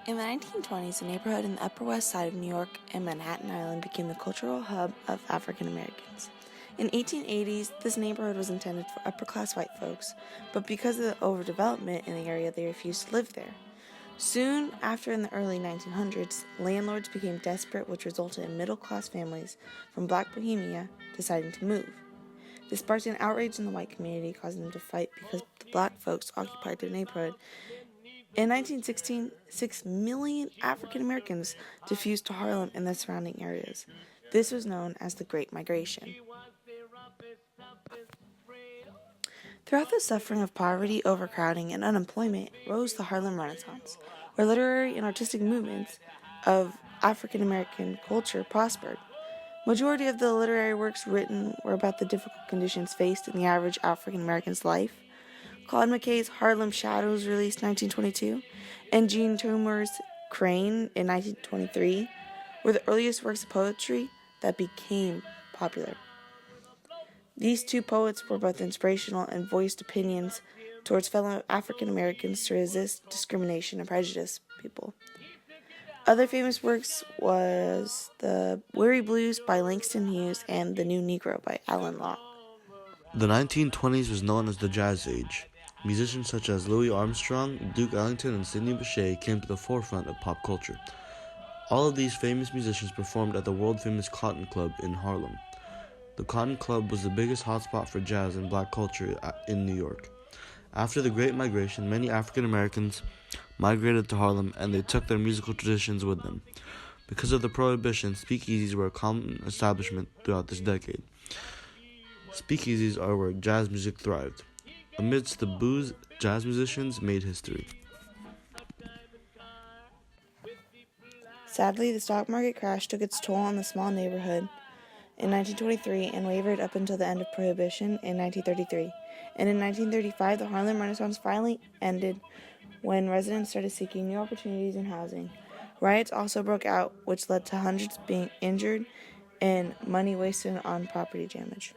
In the 1920s, a neighborhood in the Upper West Side of New York and Manhattan Island became the cultural hub of African Americans. In the 1880s, this neighborhood was intended for upper-class white folks, but because of the overdevelopment in the area, they refused to live there. Soon after, in the early 1900s, landlords became desperate, which resulted in middle-class families from Black Bohemia deciding to move. This sparked an outrage in the white community, causing them to fight because the Black folks occupied the neighborhood. In 1916, 6 million African Americans diffused to Harlem and the surrounding areas. This was known as the Great Migration. Throughout the suffering of poverty, overcrowding, and unemployment rose the Harlem Renaissance, where literary and artistic movements of African American culture prospered. Majority of the literary works written were about the difficult conditions faced in the average African American's life. Claude McKay's Harlem Shadows, released in 1922, and Jean Toomer's Crane in 1923, were the earliest works of poetry that became popular. These two poets were both inspirational and voiced opinions towards fellow African Americans to resist discrimination and prejudice people. Other famous works was the Weary Blues by Langston Hughes and The New Negro by Alan Locke. The 1920s was known as the Jazz Age. Musicians such as Louis Armstrong, Duke Ellington, and Sidney Bechet came to the forefront of pop culture. All of these famous musicians performed at the world-famous Cotton Club in Harlem. The Cotton Club was the biggest hotspot for jazz and black culture in New York. After the Great Migration, many African Americans migrated to Harlem, and they took their musical traditions with them. Because of the Prohibition, speakeasies were a common establishment throughout this decade. Speakeasies are where jazz music thrived. Amidst the booze, jazz musicians made history. Sadly, the stock market crash took its toll on the small neighborhood in 1923 and wavered up until the end of Prohibition in 1933. And in 1935, the Harlem Renaissance finally ended when residents started seeking new opportunities in housing. Riots also broke out, which led to hundreds being injured and money wasted on property damage.